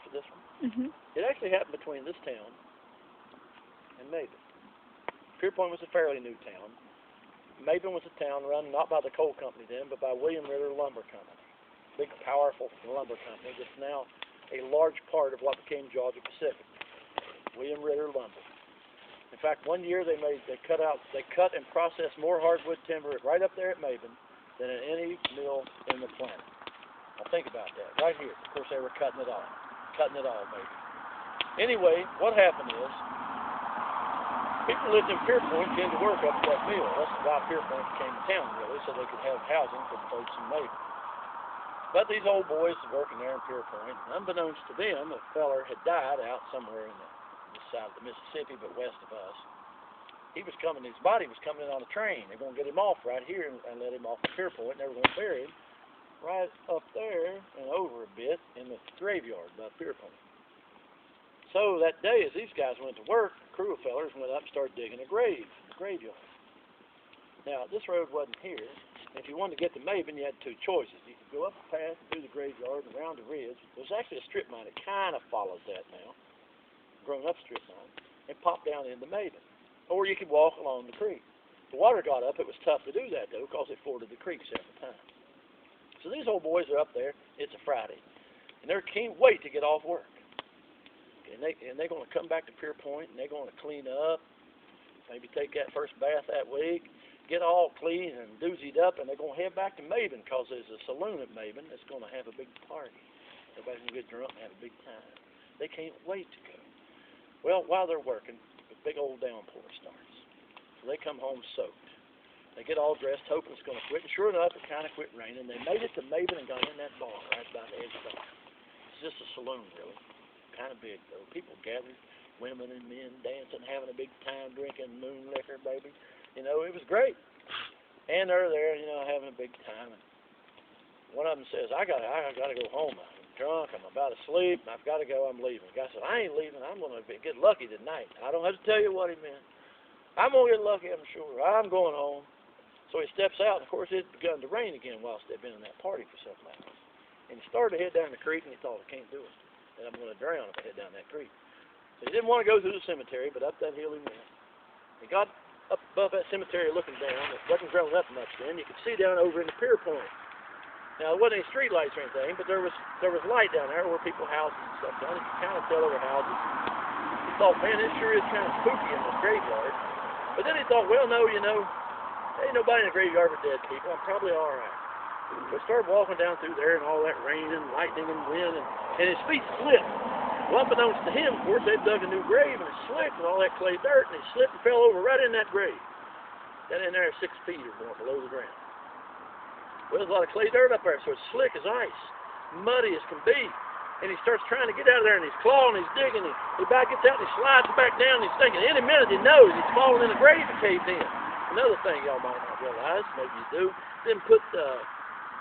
for this one? Mhm. It actually happened between this town and Maben. Pierpoint was a fairly new town. Maben was a town run not by the coal company then, but by William Ritter Lumber Company. Big, powerful lumber company that's now a large part of what became Georgia Pacific. William Ritter Lumber. In fact, one year they cut and processed more hardwood timber right up there at Maben than at any mill in the planet. Now think about that, right here. Of course, they were cutting it all, maybe. Anyway, what happened is, people lived in Pierpoint came to work up at that mill. That's why Pierpoint became a town, really, so they could have housing for the folks in Maben. But these old boys working there in Pierpoint, unbeknownst to them, a feller had died out somewhere in the side of the Mississippi, but west of us. His body was coming in on a train. They're going to get him off right here and let him off at Pierpoint, and they were going to bury him right up there and over a bit in the graveyard by Pierpoint. So that day, as these guys went to work, a crew of fellers went up and started digging a graveyard. Now, this road wasn't here. If you wanted to get to Maben, you had two choices. You could go up the path through the graveyard and around the ridge. There's actually a strip mine that kind of follows that now, grown-up strip mine, and pop down into Maben. Or you could walk along the creek. The water got up. It was tough to do that, though, because it forded the creek several times. So these old boys are up there. It's a Friday, and they can't wait to get off work. And they're going to come back to Pierpoint, and they're going to clean up, maybe take that first bath that week, get all clean and doozied up, and they're going to head back to Maben because there's a saloon at Maben that's going to have a big party. Everybody's going to get drunk and have a big time. They can't wait to go. Well, while they're working, a big old downpour starts. So they come home soaked. They get all dressed, hoping it's going to quit. And sure enough, it kind of quit raining. They made it to Maben and got in that bar right by the edge of the bar. It's just a saloon, really. Kind of big, though. People gathered, women and men dancing, having a big time, drinking moon liquor, baby. You know, it was great. And they're there, you know, having a big time. And one of them says, I gotta go home. I'm drunk, I'm about to sleep, and I've got to go, I'm leaving. The guy said, I ain't leaving, I'm going to get lucky tonight. I don't have to tell you what he meant. I'm going to get lucky, I'm sure. I'm going home. So he steps out, and of course it had begun to rain again whilst they'd been in that party for several hours. And he started to head down the creek, and he thought, I can't do it. And I'm going to drown if I head down that creek. So he didn't want to go through the cemetery, but up that hill he went. He got up above that cemetery looking down. It wasn't grown up much then. You could see down over in the Pierpoint. Now, there wasn't any street lights or anything, but there was light down there where people houses and stuff down. You could kind of tell there were houses. He thought, man, this sure is kind of spooky in this graveyard. But then he thought, well, no, you know, there ain't nobody in the graveyard but dead people. I'm probably all right. So he started walking down through there and all that rain and lightning and wind, and his feet slipped. Well, unbeknownst to him, of course, they'd dug a new grave, and it slipped with all that clay dirt, and he slipped and fell over right in that grave. Down in there 6 feet or more below the ground. Well, there's a lot of clay dirt up there, so it's slick as ice, muddy as can be. And he starts trying to get out of there, and he's clawing, he's digging, he back gets out, and he slides back down, and he's thinking, any minute he knows he's falling in the grave and caved in. Another thing y'all might not realize, maybe you do, then put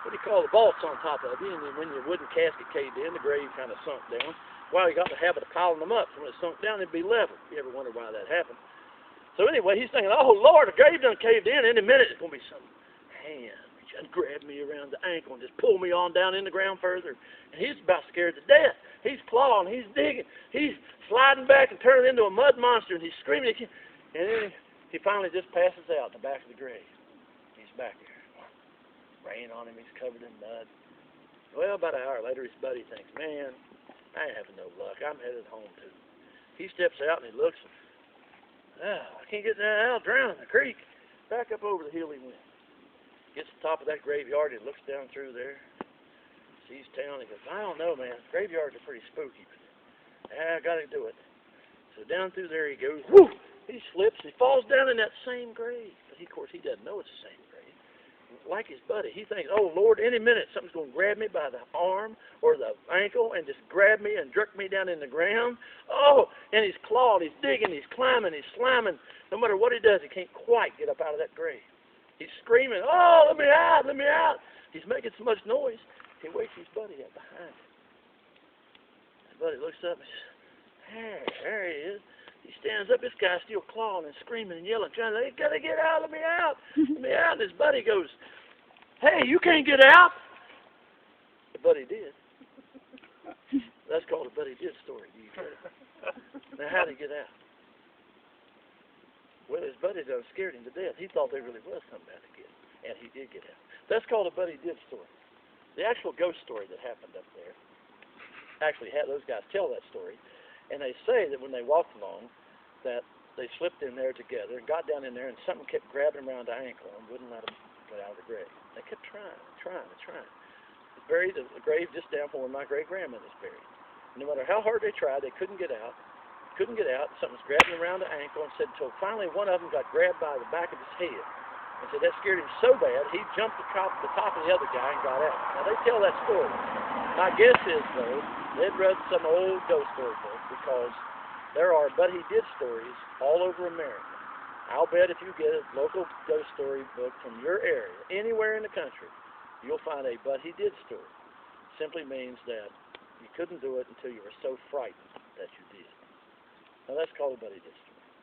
what do you call the vaults on top of you, and then when your wooden casket caved in, the grave kind of sunk down. Well, he got the habit of piling them up, so when it sunk down, it'd be level. You ever wonder why that happened? So anyway, he's thinking, oh, Lord, the grave done caved in. Any minute, it's going to be some hand reach and grab me around the ankle and just pull me on down in the ground further. And he's about scared to death. He's clawing, he's digging, he's sliding back and turning into a mud monster, and he's screaming. And then he finally just passes out in the back of the grave. He's back there. Rain on him, he's covered in mud. Well, about an hour later, his buddy thinks, man, I ain't having no luck. I'm headed home, too. He steps out and he looks, I can't get down. I'll drown in the creek. Back up over the hill he went. Gets to the top of that graveyard, he looks down through there, sees town, he goes, I don't know, man. Graveyards are pretty spooky, but I got to do it. So down through there he goes, whoo! He slips, he falls down in that same grave. But of course, he doesn't know it's the same grave. Like his buddy, he thinks, oh, Lord, any minute something's going to grab me by the arm or the ankle and just grab me and jerk me down in the ground. Oh, and he's clawed, he's digging, he's climbing, he's slamming. No matter what he does, he can't quite get up out of that grave. He's screaming, oh, let me out, let me out. He's making so much noise, he wakes his buddy up behind him. His buddy looks up and says, there he is. He stands up, this guy's still clawing and screaming and yelling, trying to, they gotta get out, let me out, let me out. And his buddy goes, hey, you can't get out. The buddy did. That's called a but he did story. Do you get it? Now, how did he get out? Well, his buddy done scared him to death. He thought there really was something out to get him, and he did get out. That's called a but he did story. The actual ghost story that happened up there, actually had those guys tell that story, and they say that when they walked along, that they slipped in there together and got down in there, and something kept grabbing around the ankle and wouldn't let them get out of the grave. They kept trying. Buried a grave just down from where my great grandmother's buried. No matter how hard they tried, they couldn't get out. Something was grabbing around the ankle, and said until finally one of them got grabbed by the back of his head. And said that scared him so bad he jumped the top of the other guy and got out. Now they tell that story. My guess is though they'd read some old ghost story book, because there are but he did stories all over America. I'll bet if you get a local ghost story book from your area, anywhere in the country, you'll find a but he did story. Simply means that you couldn't do it until you were so frightened that you did. Now that's called a but he did story.